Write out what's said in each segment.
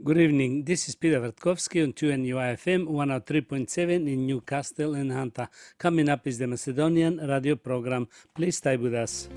Good evening. This is Peter Vertkovsky on 2NUI FM 103.7 in Newcastle and Hunter. Coming up is the Macedonian radio program. Please stay with us.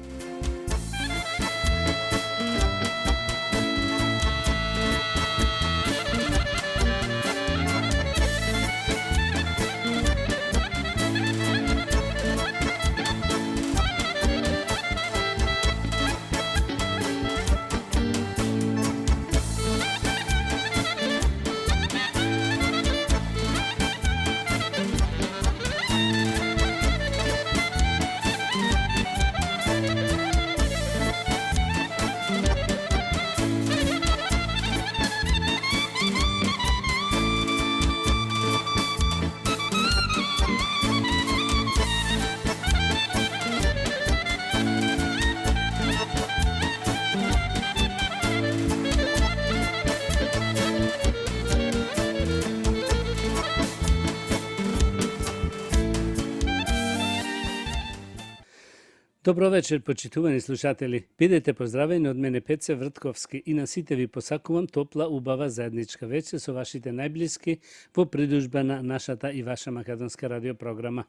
Добро вечер, почитувани слушатели. Бидете поздравени од мене Пеце Вртковски и на сите ви посакувам топла, убава заедничка вечер со вашите најблиски во придужба на нашата и ваша македонска радиопрограма.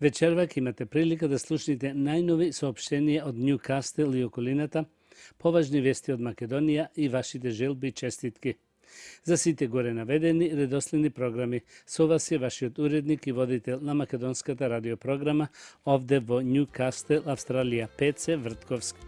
Вечервак имате прилика да слушнете најнови соопштенија од Ньюкастел и околината, поважни вести од Македонија и вашите желби и честитки. За сите горе наведени редоследни програми, со вас е вашиот уредник и водител на македонската радиопрограма овде во Ньюкастел, Австралија, Пеце Вртковски.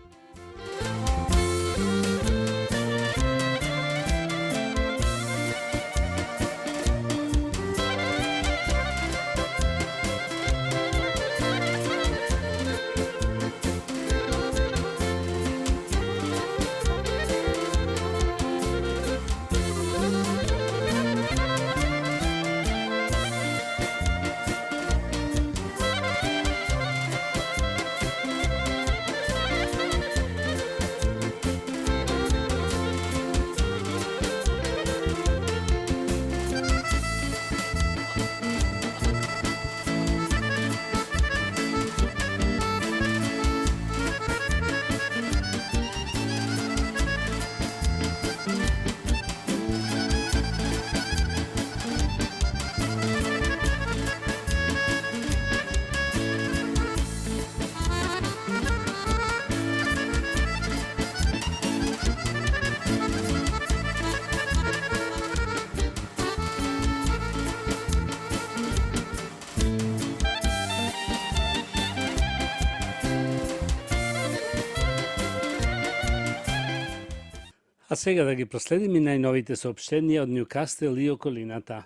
А сега да ги проследиме најновите соопштенија од Ньюкастел и околината.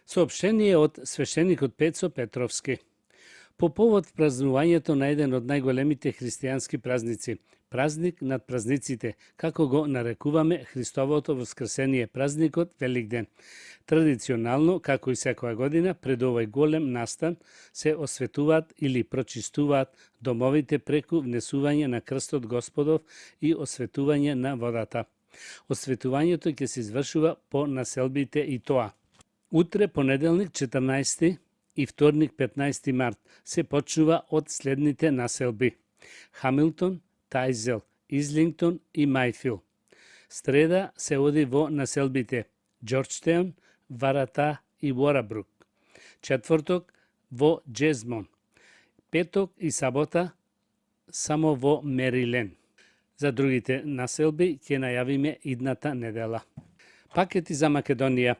Соопштение од свештеникот Пецо Петровски. По повод празнувањето на еден од најголемите христијански празници, празник над празниците, како го нарекуваме Христовото воскресение, празникот Великден. Традиционално, како и секоја година, пред овој голем настан се осветуваат или прочистуваат домовите преку внесување на крстот Господов и осветување на водата. Осветувањето ќе се извршува по населбите и тоа. Утре, понеделник 14 и вторник 15 март, се почнува од следните населби: Хамилтон, Тајзел, Излингтон и Мајфил. Среда се оди во населбите Џорџтеун, Варата и Уорабрук. Четврток во Джезмон. Петок и сабота само во Мерилен. За другите населби ќе најавиме идната недела. Пакети за Македонија.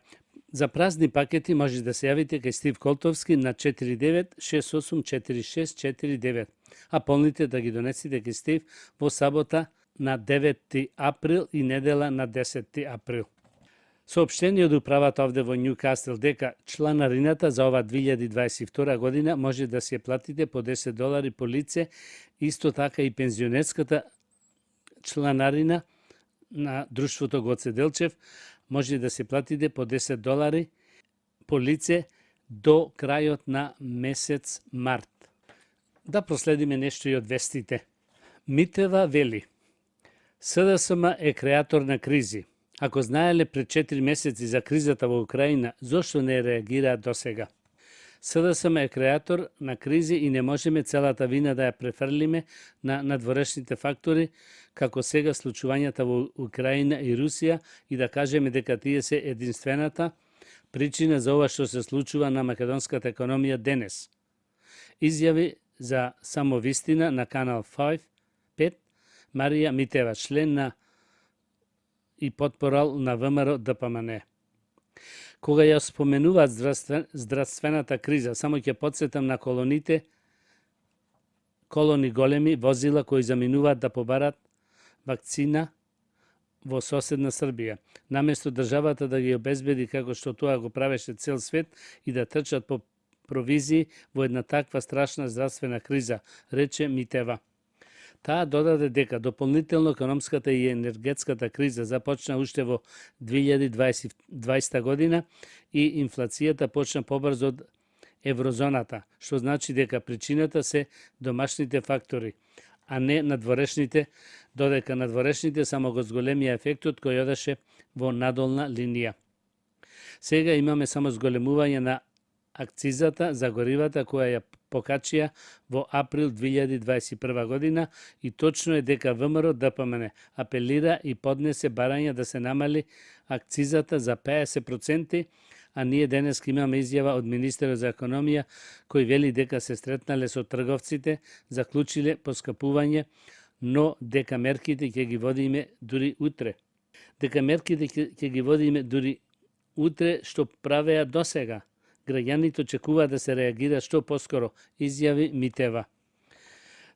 За празни пакети може да се јавите кај Стив Колтовски на 49684649, а полните да ги донесете кај Стив во сабота на 9 април и недела на 10 април. Соопштение од управата овде во Ньюкастел дека чланарината за ова 2022 година може да се платите по $10 по лице, исто така и пензионерската чланарина на друштвото Гоце Делчев може да се платите по $10 по лице до крајот на месец март. Да проследиме нешто и од вестите. Митева вели: СДСМ е креатор на кризи. Ако знаеле пред 4 месеци за кризата во Украина, зошто не реагираат досега? СДСМ е креатор на кризи и не можеме целата вина да ја префрлиме на надворешните фактори, како сега случувањата во Украина и Русија и да кажеме дека тие се единствената причина за ова што се случува на македонската економија денес. Изјави за самовистина на Канал 5 Марија Митева, член на и потпорал на ВМРО ДПМН. Кога ја споменуваат здравствената криза, само ќе потсетам на колони големи возила кои заминуваат да побарат вакцина во соседна Србија. Наместо државата да ги обезбеди како што тоа го правеше цел свет и да трчат по провизии во една таква страшна здравствена криза, рече Митева. Таа додаде дека дополнително економската и енергетската криза започна уште во 2020 година и инфлацијата почна побрзо од еврозоната, што значи дека причината се домашните фактори, а не надворешните, додека надворешните само го зголемија ефектот кој одеше во надолна линија. Сега имаме само зголемување на акцизата за горивата која ја покачија во април 2021 година и точно е дека ВМРО ДПМН апелира и поднесе барање да се намали акцизата за 50%, а ние денес имаме изјава од министерот за економија кој вели дека се сретнале со трговците, заклучиле поскапување, но дека мерките ќе ги водиме дури утре. Што правеа досега. Граѓаните очекуваат да се реагира што поскоро, изјави Митева.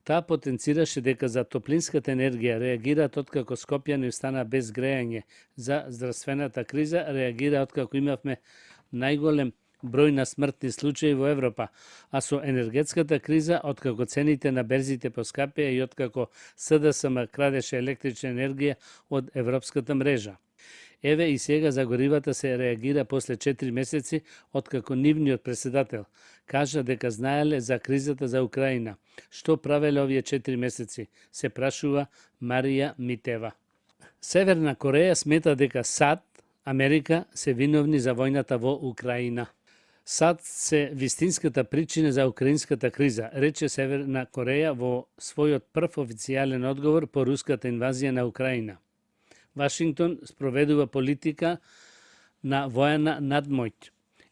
Таа потенцираше дека за топлинската енергија реагираат откако Скопје не остана без грејање, за здравствената криза реагира откако имавме најголем број на смртни случаи во Европа, а со енергетската криза откако цените на берзите поскапеа и откако СДСМ крадеше електрична енергија од европската мрежа. Еве и сега за горивата се реагира после 4 месеци откако нивниот председател кажа дека знаеле за кризата за Украина. Што правеле овие 4 месеци, се прашува Марија Митева. Северна Кореја смета дека САД, Америка се виновни за војната во Украина. САД се вистинската причина за украинската криза, рече Северна Кореја во својот прв официјален одговор по руската инвазија на Украина. Вашингтон спроведува политика на војна надмоќ,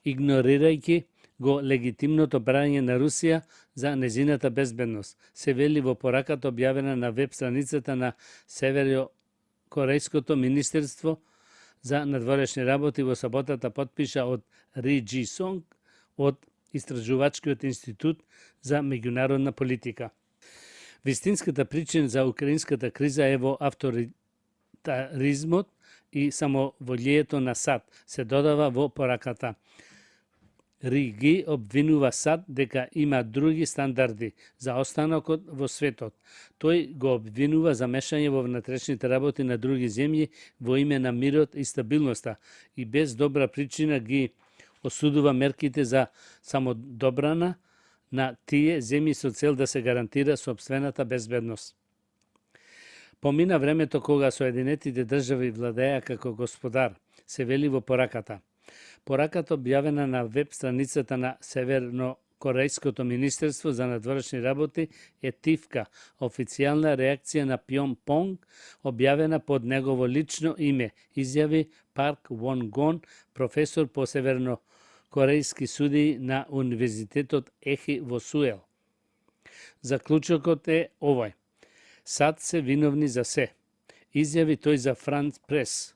игнорирајќи го легитимното барање на Русија за незината безбедност, се вели во пораката објавена на веб страницата на Северокорејското министерство за надворешни работи во саботата, подпиша од Ри Джи Сонг од Истражувачкиот институт за меѓународна политика. Вистинската причина за украинската криза е во авторитаризмот и самоволието на САД, се додава во пораката. Риги обвинува САД дека има други стандарди за останокот во светот. Тој го обвинува за мешање во внатрешните работи на други земји во име на мирот и стабилноста и без добра причина ги осудува мерките за самодобрана на тие земји со цел да се гарантира сопствената безбедност. Помина времето кога Соединетите држави владеа како господар, се вели во пораката. Пораката објавена на веб страницата на Севернокорејското министерство за надворешни работи е тивка, официјална реакција на Пјонпонг, објавена под негово лично име, изјави Парк Вон Гон, професор по севернокорејски судии на Универзитетот Ехи во Суел. Заклучокот е овој. САД се виновни за се, изјави тој за Франц Прес.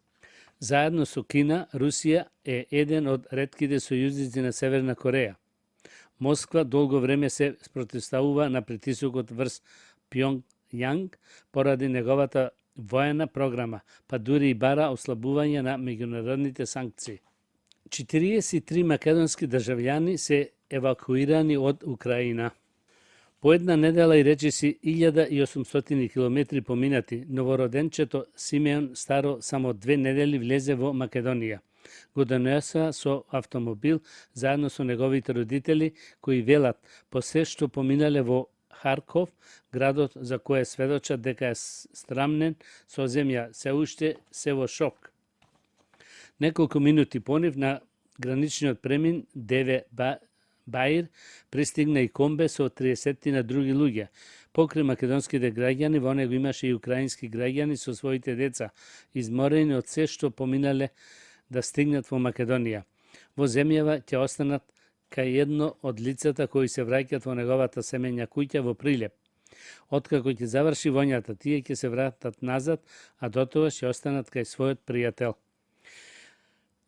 Заедно со Кина, Русија е еден од ретките сојузници на Северна Кореја. Москва долго време се спротивставува на притисокот врз Пјонγκјанг поради неговата воена програма, па дури и бара ослабување на меѓународните санкции. 43 македонски државјани се евакуирани од Украина. По една недела и речиси 1800 километри поминати, новороденчето Симеон старо само 2 недели влезе во Македонија. Го донесоа со автомобил заедно со неговите родители, кои велат по се што поминале во Харков, градот за кој сведочат дека е страмнен со земја, се уште се во шок. Неколку минути понив на граничниот премин Деве Баир пристигна и комбе со 30 на други луѓе. Покрај македонските граѓани, во него имаше и украински граѓани со своите деца, изморени од се што поминале да стигнат во Македонија. Во земјава ќе останат кај едно од лицата кои се враќаат во неговата семејна куќа во Прилеп. Откако ќе заврши воњата, тие ќе се вратат назад, а дотоа ќе останат кај својот пријател.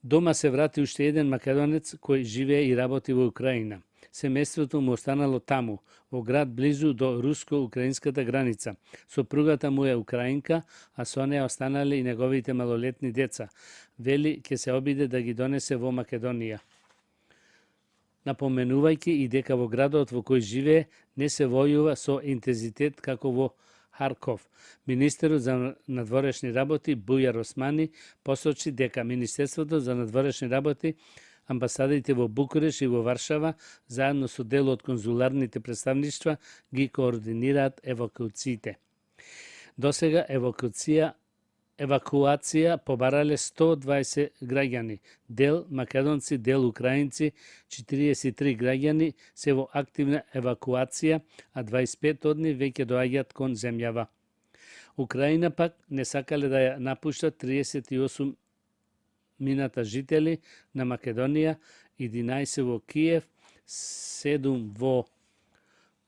Дома се врати уште еден македонец кој живее и работи во Украина. Семејството му останало таму, во град близу до руско-украинската граница. Сопругата му е украинка, а со неа останале и неговите малолетни деца. Вели ќе се обиде да ги донесе во Македонија, напоменувајќи и дека во градот во кој живее не се војува со интензитет како во Харков. Министерот за надворешни работи Бујар Османи посочи дека Министерството за надворешни работи, амбасадите во Букуреш и во Варшава, заедно со дел од конзуларните представништва, ги координираат евакуациите. Досега евакуација побарале 120 граѓани, дел македонци, дел украинци, 43 граѓани се во активна евакуација, а 25 од нив веќе доаѓаат кон земјава. Украина пак не сакале да ја напуштат 38 мината жители на Македонија, 11 во Киев, 7 во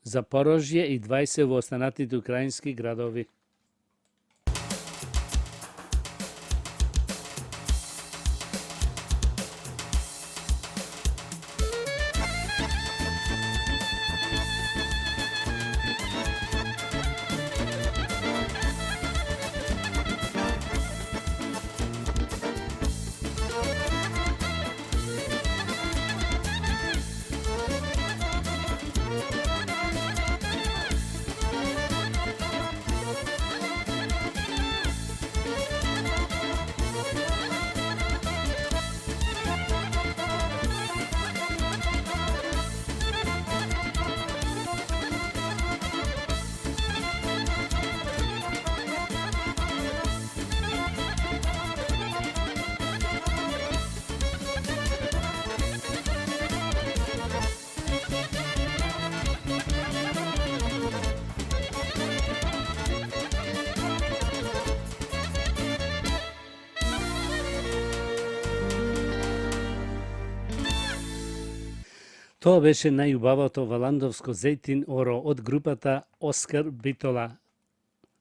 Запорожје и 20 во останатите украински градови. Тоа беше најубавото валандовско зејтин оро од групата Оскар Битола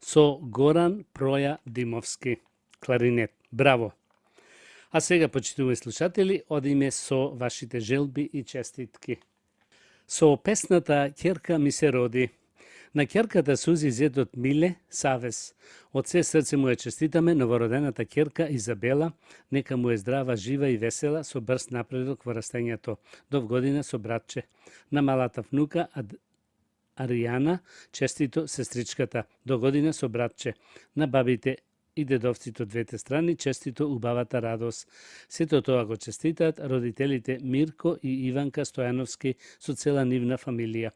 со Горан Проја Димовски, кларинет. Браво! А сега, почитуваји слушатели, одиме со вашите желби и честитки. Со песната "Ќерка ми се роди". На ќерката Сузи зетот Миле Савес. Од се срце му ја честитаме новородената ќерка Изабела, нека му е здрава, жива и весела, со брз напредок во растењето. До вгодина со братче. На малата внука Аријана, честито сестричката. До година со братче. На бабите и дедовците од двете страни, честито убавата радост. Сето тоа го честитаат родителите Мирко и Иванка Стојановски со цела нивна фамилија.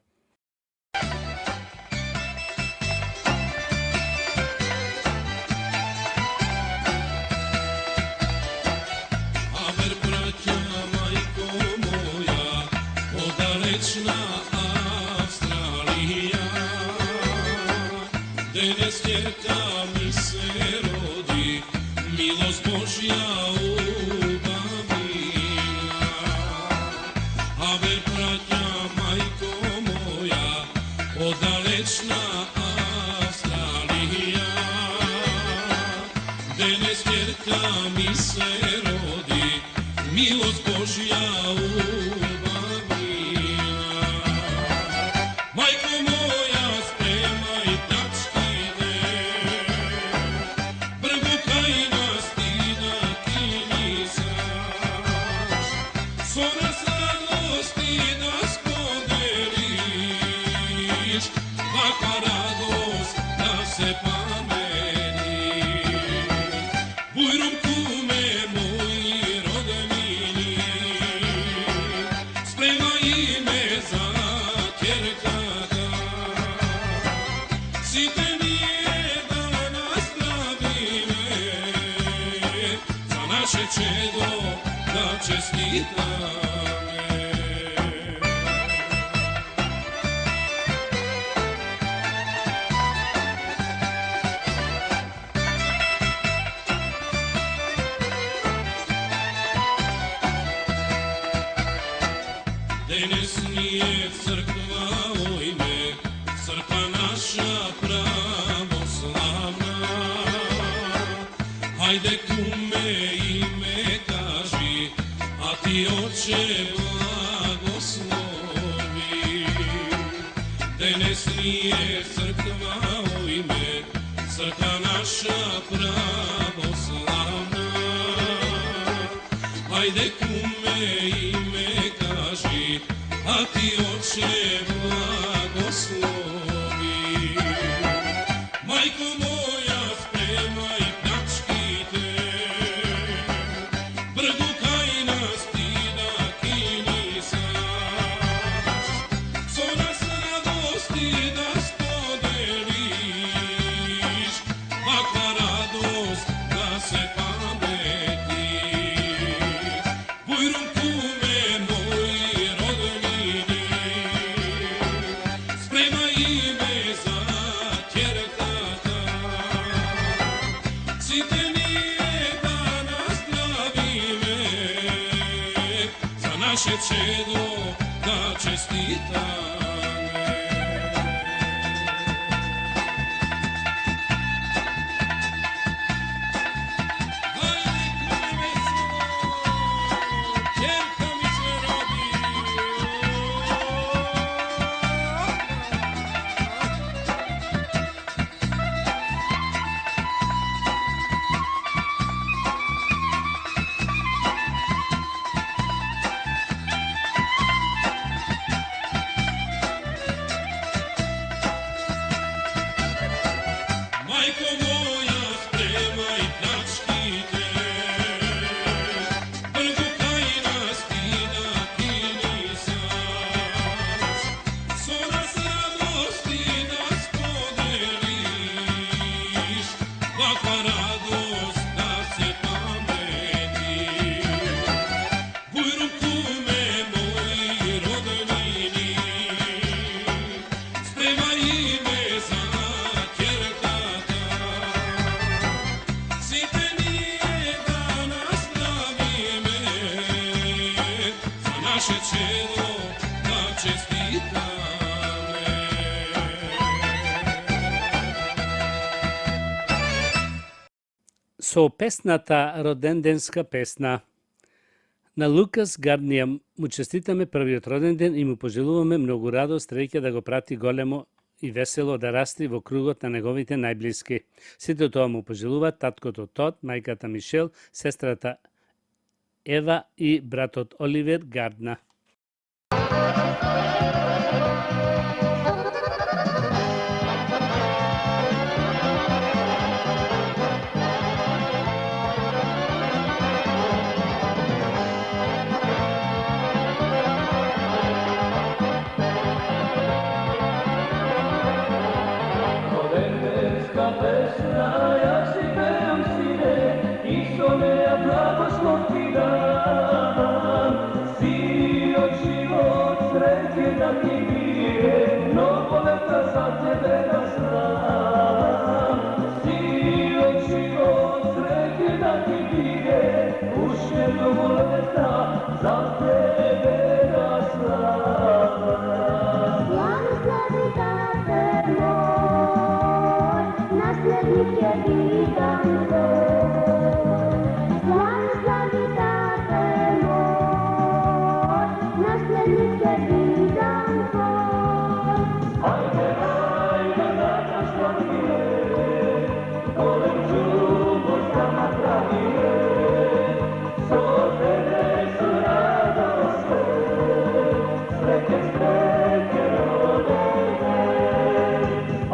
Денес ќерка ми се роди, милост Божја убавила. Абе, браќа, мајко моја, од далечна Австралија. Денес ќерка ми се роди, милост Божја убавила. Мајко моја, спремај тачките, бргу кај нас ти да кинисаш, со нас радости да споделиш, вака радост да се памени. Бујрум куме мои роднини, спремај ме за ќерката. Сите ние да наздравиме, за наше чедо да честитаме. Денес ние црква ujme, crkva naša pravoslavna. Hajde kume ime kaži, a ti oče blagoslovi. Денес ние црква ujme, crkva naša pravoslavna. Hajde kume ime kaži, a ti oče blagoslovi. Majko moja, spremaj pljačkite, brgu kaj nas ti da kini sas. Co nas radosti da spodeliš, kakva radost da se pametiš. Bujrum kume moji rodnini, spremaj ime za ćerkata. Sitenije da nazdravime, za naše čedo da čestitame. Hajde kume veselo, ćerka mi se rodi. Majko moja, spremaj pljačkite, brgu kaj nas ti da kini sas. Co nas radosti da spodeliš, kakva radost da se pametiš. Bujrum kume moji rodnini, spremaj ime za ćerkata. Sitenije da nazdravime, za naše čedo da čestitame. Со песната роденденска песна на Лукас Гарднија му честитаме првиот роден ден и му пожелуваме многу радост, среќа да го прати големо и весело да расти во кругот на неговите најблиски. Сите тоа му пожелуваат таткото Тод, мајката Мишел, сестрата Ева и братот Оливер Гардна. Rodendenska pesna, ja si pevam sine, isto neja blagoslov ti dam. Sino život sreće da ti bije, mnogo leta za tebe da znam. Sino život sreće da ti bije, už je mnogo leta za tebe da znam. Благослови Tate moj, naslednik je vidan tvoj. Благослови Tate moj, naslednik je vidan tvoj. Ajde, da nas slavime, golem ljubav sama pravime, so tebe su radoste, sreće rodene.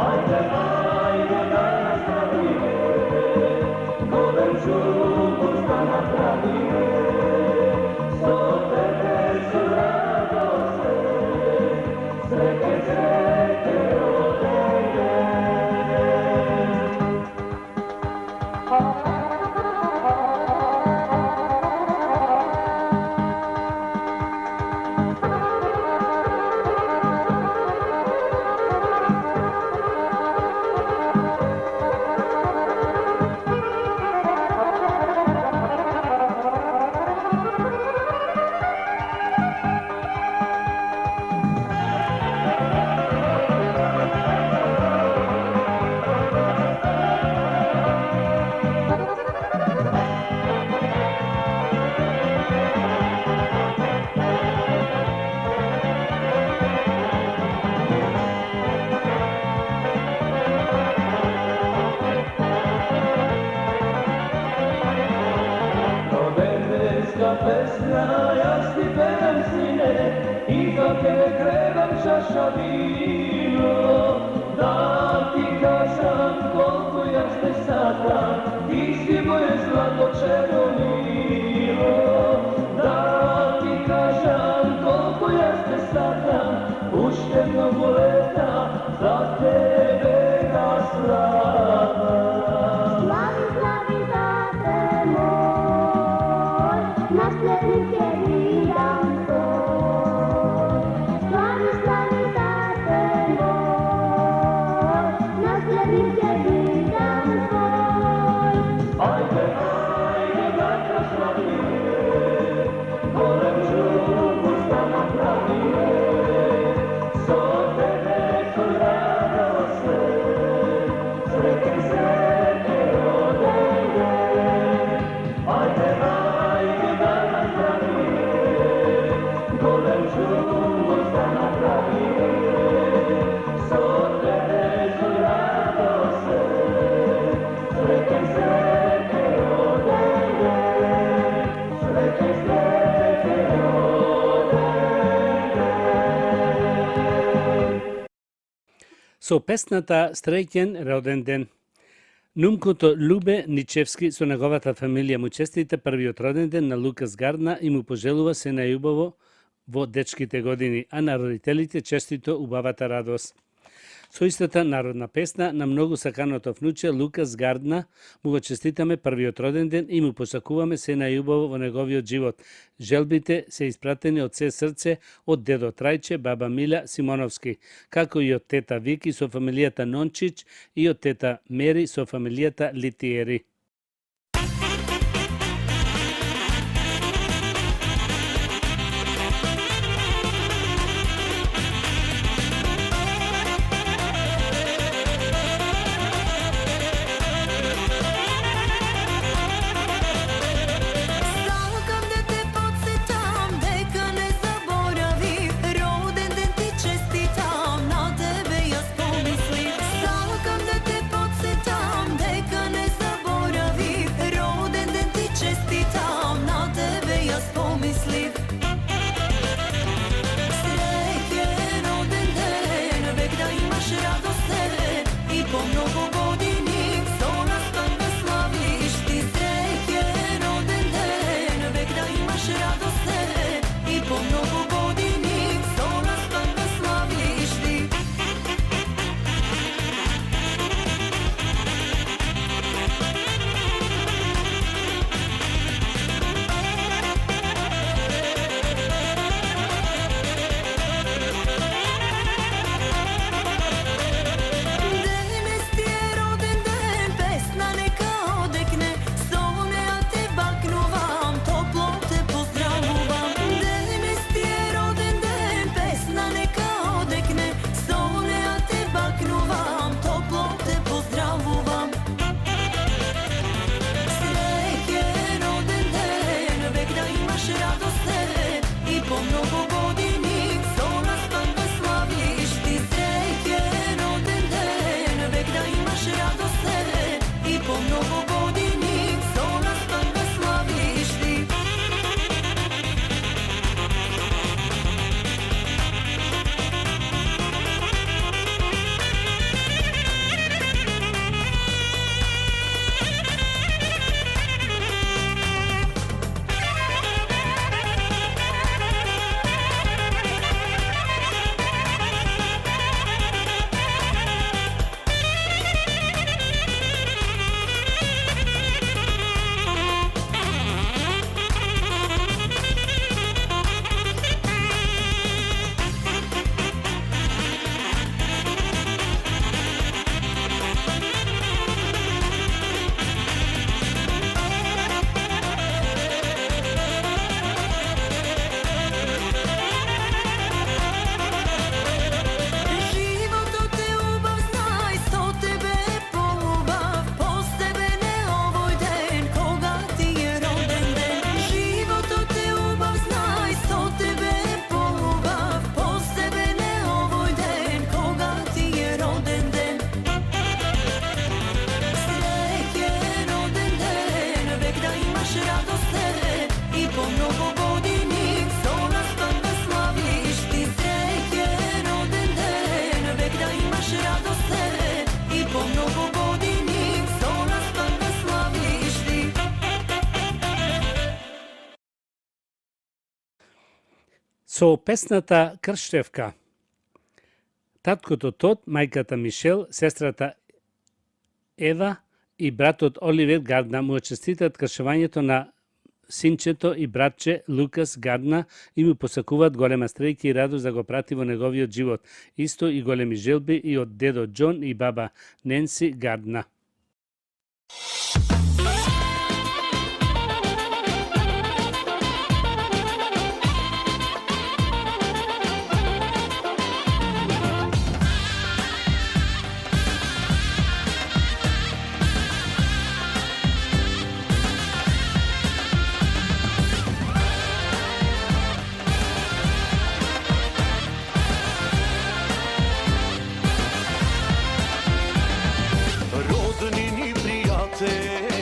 Ajde, da nas slavime, golem ljubav sama pravime, so tebe su radoste, sreće rodene. pesna, ja ti pevam sine, i za tebe krevam čaša vino. Da ti kažem koliko ja ste sata, ti si moje zlato červonilo. Da ti kažem koliko ja ste sata, uštedno boleta, za tebe ga slava. Slavi, slavi, tate moj, naslednike vidam tvoj. Slavi, slavi, tate moj, naslednike vidam tvoj. Ajde, ajde, da te slavime, golem župu sta napravime, so tebe su radosne, sretne, sretne rodenje. Ajde, ajde, da te slavime, golem župu sta napravime, so tebe su radosne, sretne, sretne rodenje, sretne, sretne rodenje. Со песната Среќен роден ден. Нумкото Любе Ничевски со неговата фамилија му честита првиот роден ден на Лукас Гардна и му пожелува се најубаво во дечките години, а на родителите честито убавата радост. Со истата народна песна на многу саканото внуче Лукас Гардна му го честитаме првиот роден ден и му посакуваме се најубаво во неговиот живот. Желбите се испратени од се срце од дедо Трајче, баба Миля Симоновски, како и од тета Вики со фамилијата Нончич и од тета Мери со фамилијата Литиери. Сакам да те подсетам, дека не заборавив, роден ден ти честитам, на тебе јас помислив. Сакам да те подсетам, дека не заборавив, Со песната Крштевка. Таткото Тод, мајката Мишел, сестрата Ева и братот Оливер Гардна му честитат кршувањето на синчето и братче Лукас Гардна и му посакуваат голема среќа и радост да го прати во неговиот живот. Исто и големи желби и од дедо Џон и баба Ненси Гардна. Роднини пријатели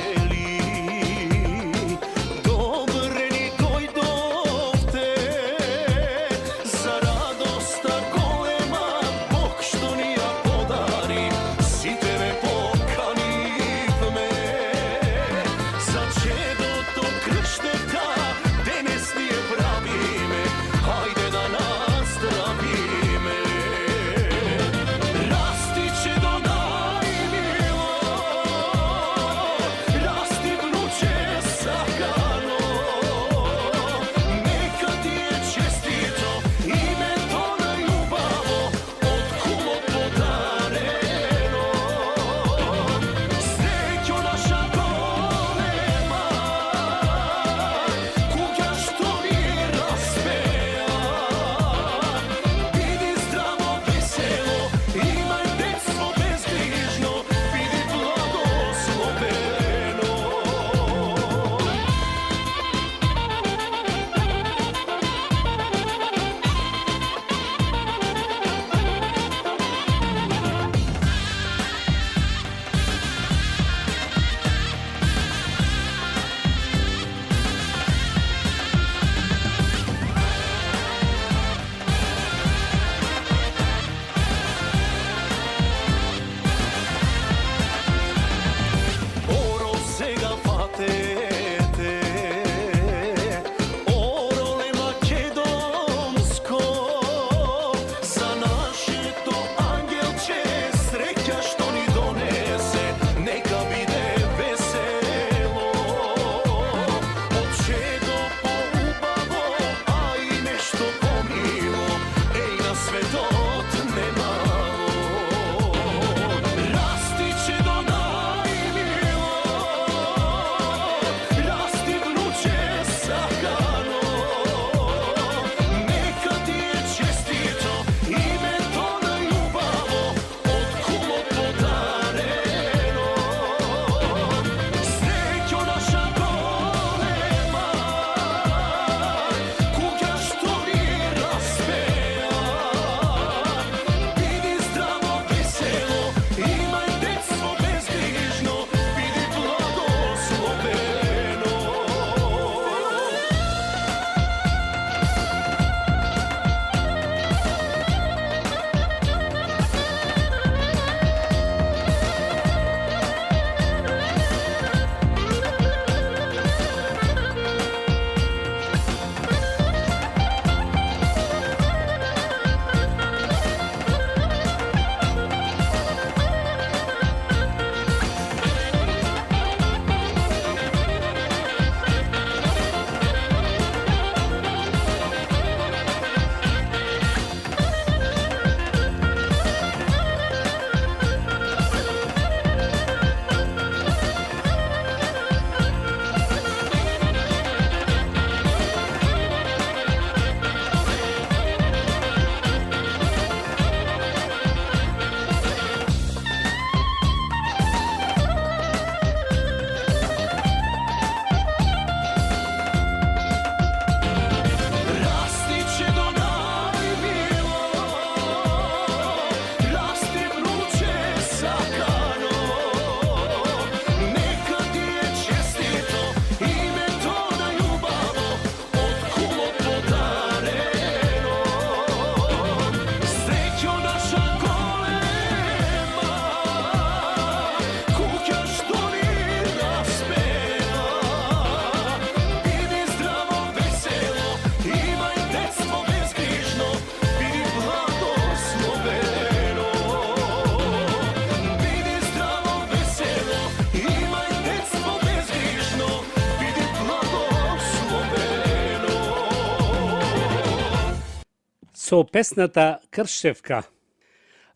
Со песната Кршевка.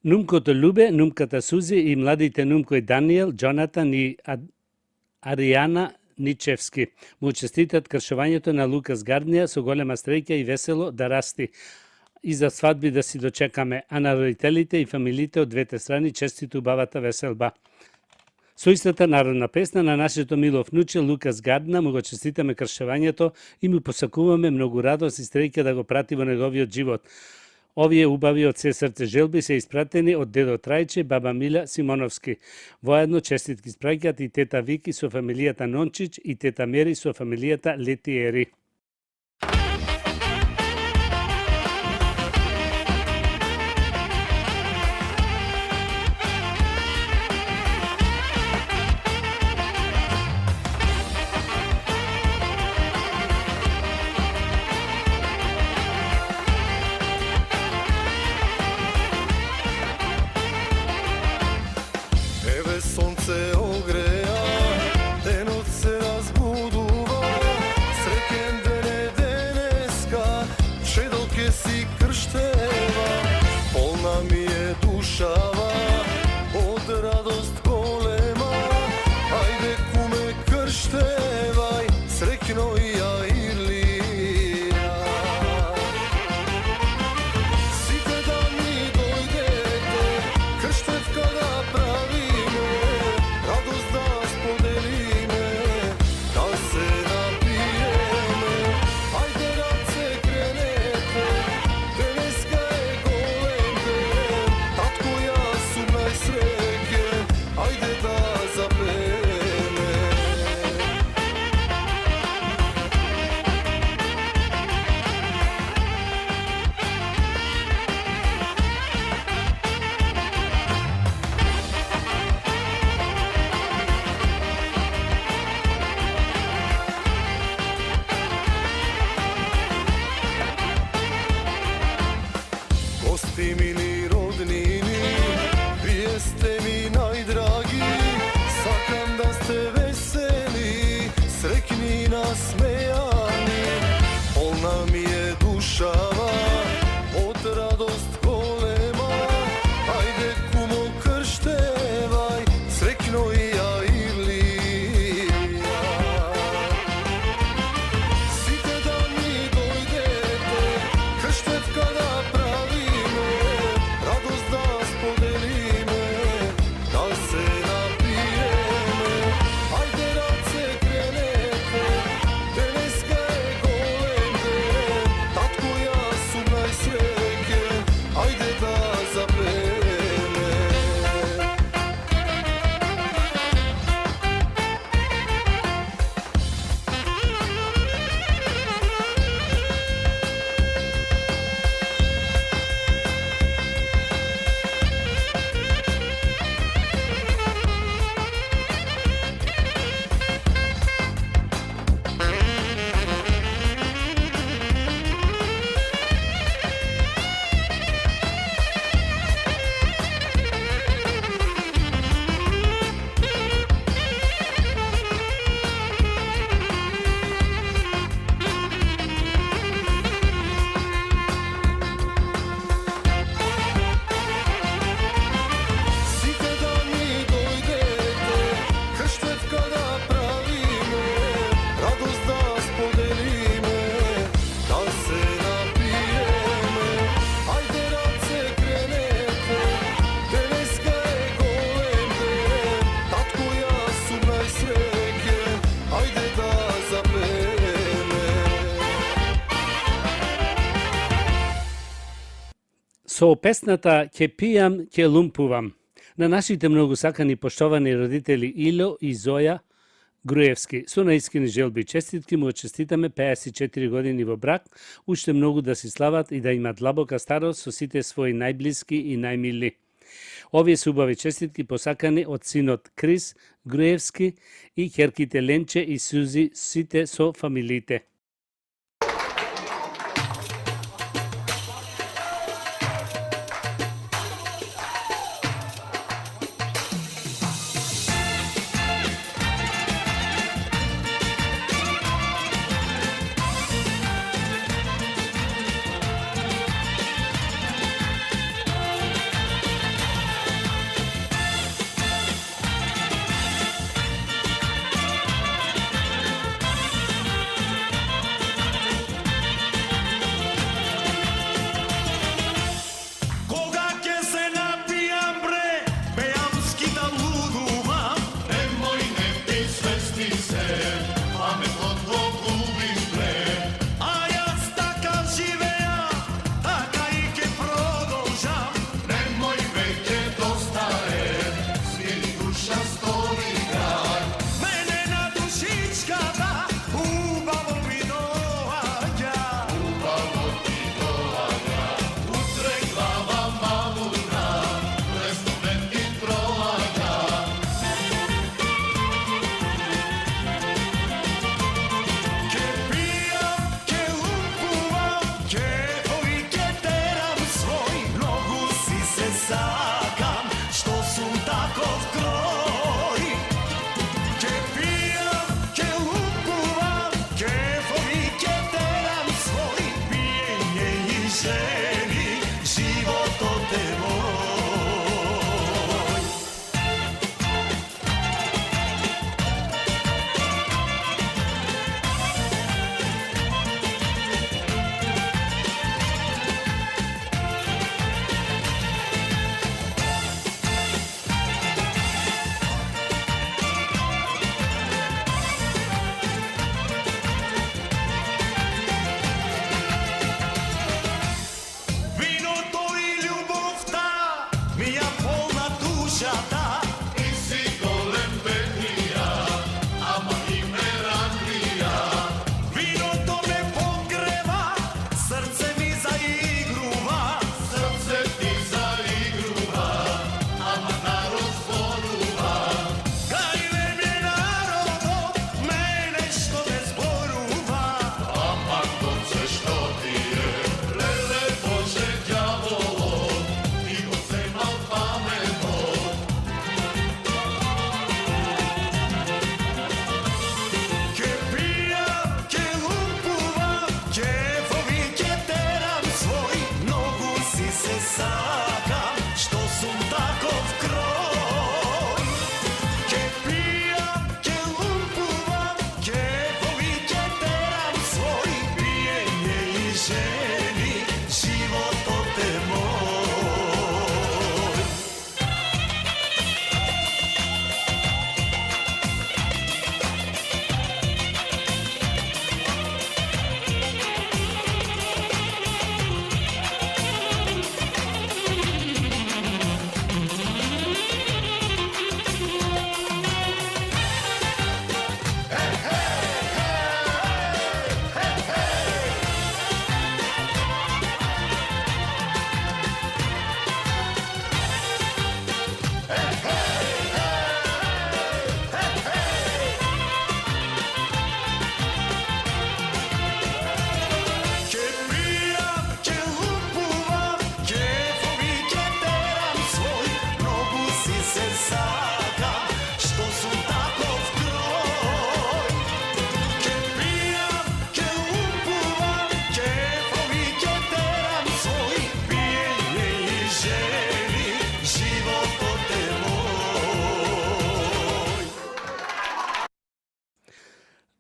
Нумкото Любе, нумката Сузи и младите нумко и Даниел, Джонатан и Аријана Ничевски му честитат кршувањето на Лукас Гарднија со голема среќа и весело да расти и за свадби да си дочекаме, а на родителите и фамилите од двете страни честиту убавата веселба. Со истата народна песна на нашето мило внуче Лукас Гардна му го честитаме кршувањето и му посакуваме многу радост и среќа да го прати во неговиот живот. Овие убави од се срце желби се испратени од дедо Трајче, баба Мила Симоновски. Воедно честитки спраќаат и тета Вики со фамилијата Нончич и тета Мери со фамилијата Летиери. Еве сонце огреа, денот се разбудува, среќен ден е денеска, чедо ке си крштева, полна ми е душава, од радост голема, ајде куме крштевај, среќно и ја Ирлија. Сите да ми дојдете, крштевка да правиме, радост да споделиме, да се напиеме. Ајде раце кренете, денеска е голем ден, татко јас сум најсреќен, ајде да запееме. Гости мили роднини, вие сте ми најдраги, сакам да сте весели, среќни и насмејани, полна ми е душава, од радост голема, ајде кумо крштевај, среќно и ја Ирлија. Сите да ми дојдете, крштевка да правиме, радост да споделиме, да се напиеме. Ајде раце кренете, денеска е голем ден, татко јас сум најсреќен, ајде да запееме. Сите да ми дојдете, крштевка да правиме, радост да споделиме, да се напиеме. Ајде раце кренете, денеска е голем ден, татко јас сум најсреќен, ајде да запееме. Со песната «Ќе пијам, ќе лумпувам» на нашите многу сакани поштовани родители Ило и Зоја Груевски. Со наискрени желби и честитки му честитаме 54 години во брак, уште многу да си слават и да имат длабока старост со сите своји најблиски и најмили. Овие се убави честитки посакани од синот Крис Груевски и ќерките Ленче и Сузи, сите со фамилиите.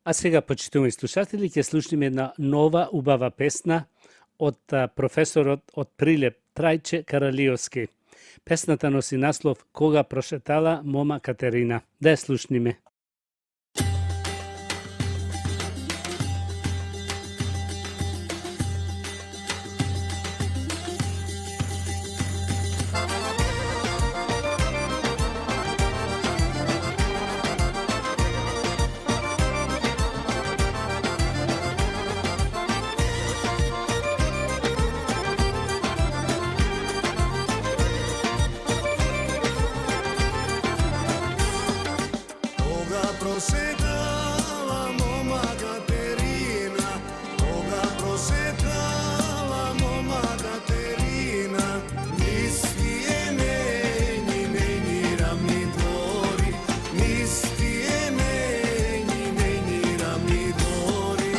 А сега, почитувани слушатели, ќе слушнеме една нова убава песна од професорот од Прилеп Трајче Каралиовски. Песната носи наслов Кога прошетала мома Катерина. Да ја слушниме. Koga prošetala moma Katerina, koga prošetala moma Katerina, nisti je meni ravni dvori, nisti je meni ravni dvori.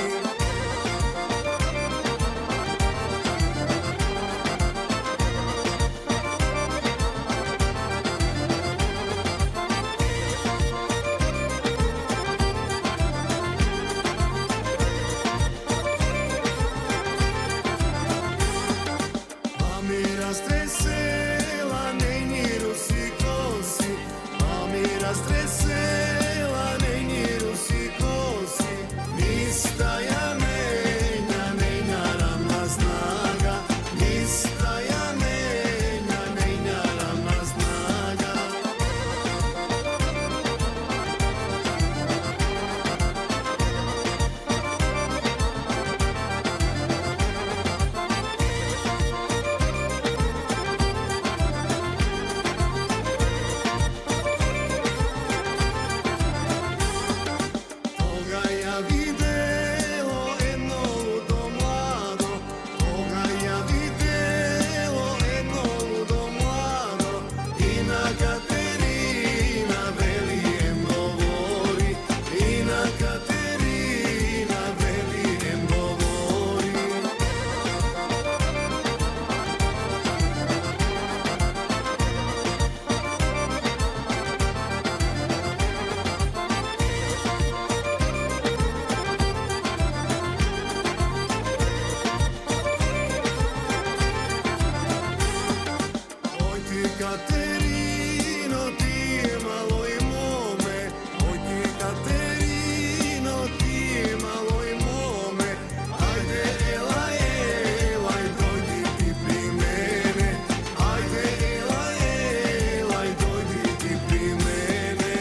Pa mi rastresela neni rusi kosi, pa mi rastresela neni rusi kosi, nistaja menja ravna snaga, nistaja menja ravna snaga. Toga ja videlo jedno ludo mlado, toga ja videlo jedno ludo mlado, Ina Katerina velijem govori, Ina Katerina velijem govori. Oj ti Katerino, ti je malo i mome, oj ti Katerino, ti je malo i mome, ajde elaj, dojdi ti pri mene, ajde elaj, dojdi ti pri mene.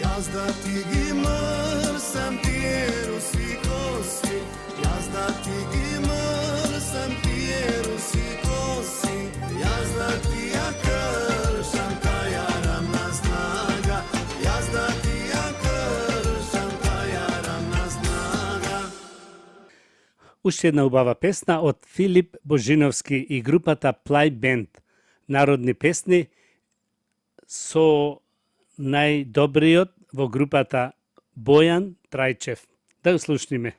Jazda ti gi mrsam ti je rusi kosi, jazda ti gi mrsam ti je rusi kosi, jazda ti ja kršam taja ravna snaga, jazda ti ja kršam taja ravna snaga. Уште една убава песна од Филип Божиновски и групата Play Band. Народни песни со најдобриот во групата Бојан Трајчев. Да го слушниме.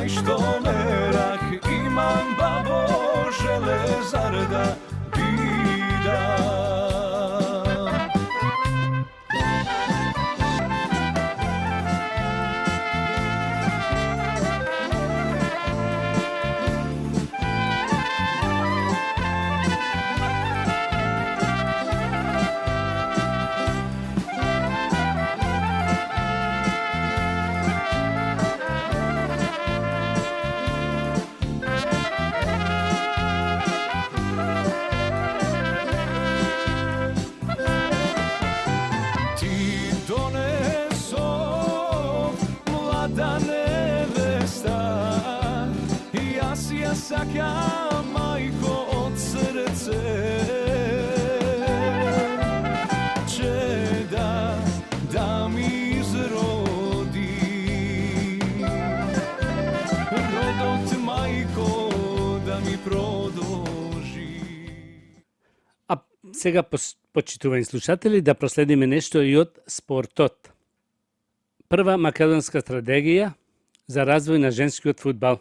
što merah imam babo železar da bidam. Ti doneso mlada nevesta, ja si ja saka majko od srce, čeda da mi zrodi, rodot majko da mi продолжи. А сега, почитувани слушатели, да проследиме нешто и од спортот. Прва македонска стратегија за развој на женскиот фудбал.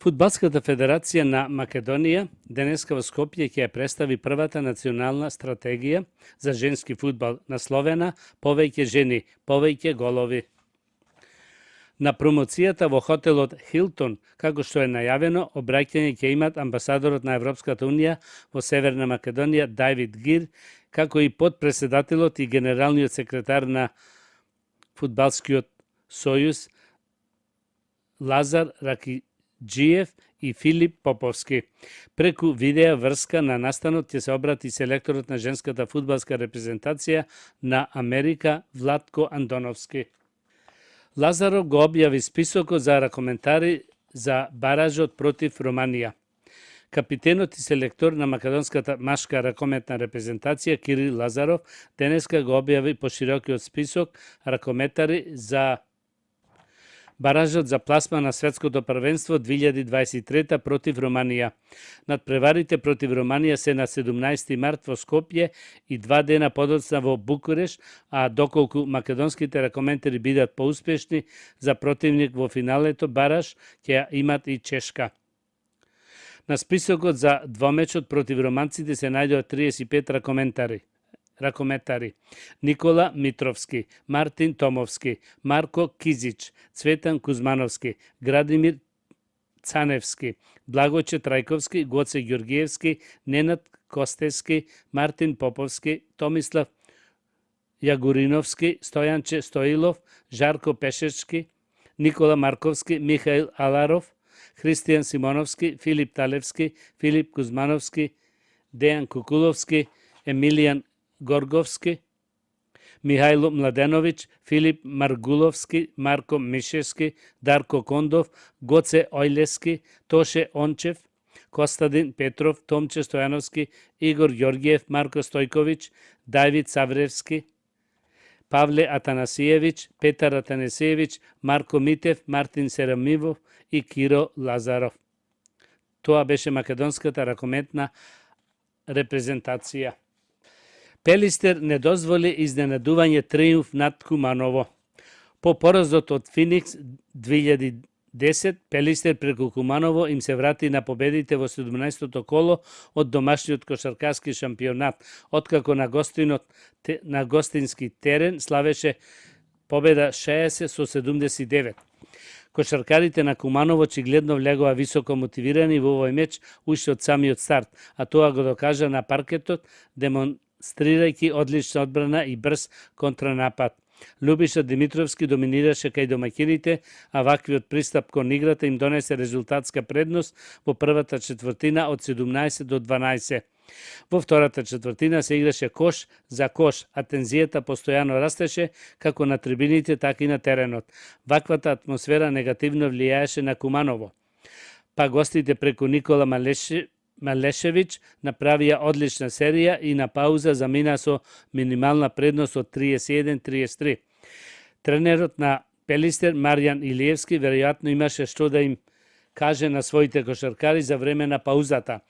Фудбалската федерација на Македонија денеска во Скопје ќе ја представи првата национална стратегија за женски фудбал, насловена "Повеќе жени, повеќе голови". На промоцијата во хотелот Хилтон, како што е најавено, обраќање ќе имат амбасадорот на Европската унија во Северна Македонија Давид Гир, како и подпредседателот и генералниот секретар на Фудбалскиот сојуз Лазар Ракиџиев и Филип Поповски. Преку видео врска на настанот ќе се обрати селекторот на женската фудбалска репрезентација на Америка Владко Андоновски. Лазаров го објави списокот за ракоментари за баражот против Романија. Капитенот и селектор на македонската машка ракометна репрезентација Кирил Лазаров денеска го објави поширокиот список ракометари за баражот за пласма на светското првенство 2023 против Романија. Надпреварите против Романија се на 17 март во Скопје и 2 дена подоцна во Букуреш, а доколку македонските ракоментари бидат поуспешни за противник во финалето бараж, ќе ја имат и Чешка. На списокот за двомечот против романците се најдоа 35 ракометари. Никола Митровски, Мартин Томовски, Марко Кизич, Цветан Кузмановски, Градимир Цаневски, Благоче Трајковски, Гоце Ѓоргиевски, Ненад Костевски, Мартин Поповски, Томислав Јагуриновски, Стојанче Стоилов, Жарко Пешечки, Никола Марковски, Михаил Аларов, Христијан Симоновски, Филип Талевски, Филип Кузмановски, Дејан Кукуловски, Емилијан Горговски, Михајло Младеновиќ, Филип Маргуловски, Марко Мишевски, Дарко Кондов, Гоце Ојлески, Тоше Ончев, Костадин Петров, Томче Стојановски, Игор Ѓоргиев, Марко Стојковиќ, Давид Савревски, Павле Атанасиевиќ, Петар Атанасиевиќ, Марко Митев, Мартин Серамивов и Киро Лазаров. Тоа беше македонската ракометна репрезентација. Пелистер не дозволи изненадување триумф над Куманово. По поразот од Феникс 2010, Пелистер преку Куманово им се врати на победите во 17-то коло од домашниот кошаркарски шампионат, откако на гостински терен славеше победа 60 со 79. Кошаркарите на Куманово очигледно влегоа високо мотивирани во овој меч уште од самиот старт, а тоа го докажа на паркетот, демонстрирајќи одлична одбрана и брз контранапад. Љубиша Димитровски доминираше кај домаќините, а ваквиот пристап кон играта им донесе резултатска предност во првата четвртина од 17 до 12. Во втората четвртина се играше кош за кош, а тензијата постојано растеше како на трибините, така и на теренот. Ваквата атмосфера негативно влијаеше на Куманово. Па гостите преку Никола Малешевиќ направија одлична серија и на пауза замина со минимална предност од 31-33. Тренерот на Пелистер Маријан Илиевски веројатно имаше што да им каже на своите кошаркари за време на паузата.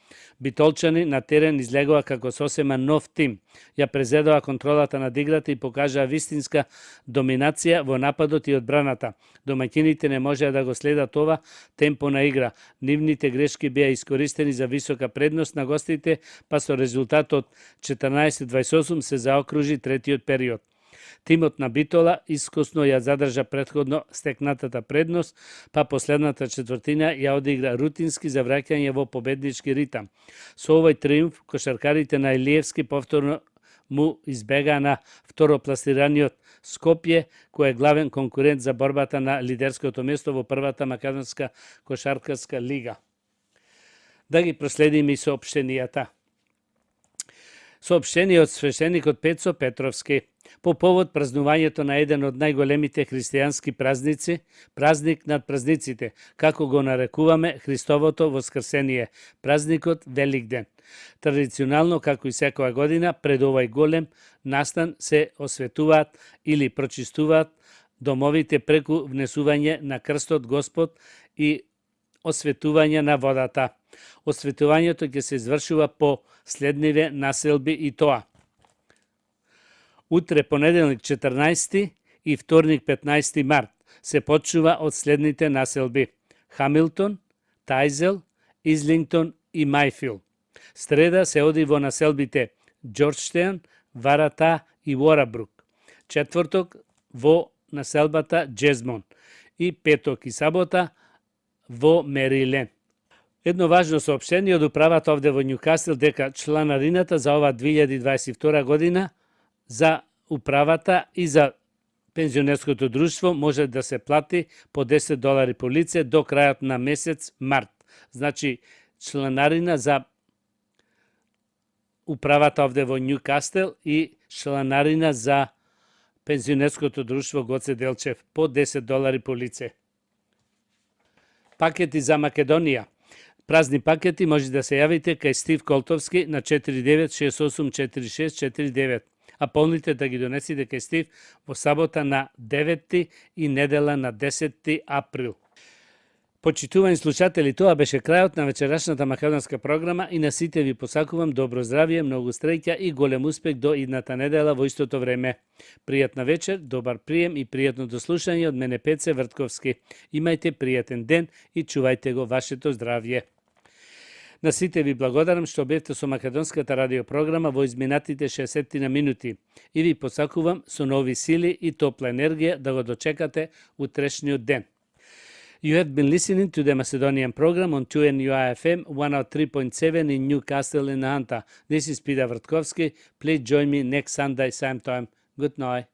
Битолчани на терен излегува како сосема нов тим. Ја презедува контролата над играта и покажаа вистинска доминација во нападот и одбраната. Домаќините не можеа да го следат ова темпо на игра. Нивните грешки беа искористени за висока предност на гостите, па со резултатот 14-28 се заокружи третиот период. Тимот на Битола искусно ја задржа претходно стекнатата предност, па последната четвртина ја одигра рутински за враќање во победнички ритам. Со овој триумф, кошаркарите на Илиевски повторно му избегаа на второпласираниот Скопје, кој е главен конкурент за борбата на лидерското место во првата македонска кошаркарска лига. Да ги проследиме и соопштенијата. Соопштение од свештеникот Пецо Петровски. По повод празнувањето на еден од најголемите христијански празници, празник над празниците, како го нарекуваме Христовото воскрсение, празникот Великден. Традиционално, како и секоја година, пред овој голем настан се осветуваат или прочистуваат домовите преку внесување на крстот Господ и осветување на водата. Осветувањето ќе се извршува по следниве населби и тоа: утре, понеделник 14 и вторник 15 март, се почнува од следните населби: Хамилтон, Тајзел, Излингтон и Мајфил. Среда се оди во населбите Џорџтејн, Варата и Уорабрук. Четврток во населбата Џезмон и петок и сабота во Мериленд. Едно важно соопштение од управата овде во Њукасл дека чланарината за ова 2022 година за управата и за пензионерското друштво може да се плати по $10 по лице до крајот на месец март. Значи, чланарина за управата овде во Њукасл и чланарина за пензионерското друштво Гоце Делчев по $10 по лице. Пакети за Македонија. Празни пакети може да се јавите кај Стив Колтовски на 49684649, а полните да ги донесите кај Стив во сабота на 9 и недела на 10 април. Почитувани слушатели, тоа беше крајот на вечерашната македонска програма и на сите ви посакувам добро здравје, многу среќа и голем успех до идната недела во истото време. Пријатна вечер, добар прием и пријатно дослушање од мене Пеце Вртковски. Имајте пријатен ден и чувајте го вашето здравје. На сите ви благодарам што бевте со македонската радиопрограма во изминатите 60 на минути и ви посакувам со нови сили и топла енергија да го дочекате утрешниот ден. You have been listening to the Macedonian program on 2NUI-FM 103.7 in Newcastle in Anta. This is Peter Vrtkovski. Please join me next Sunday, same time. Good night.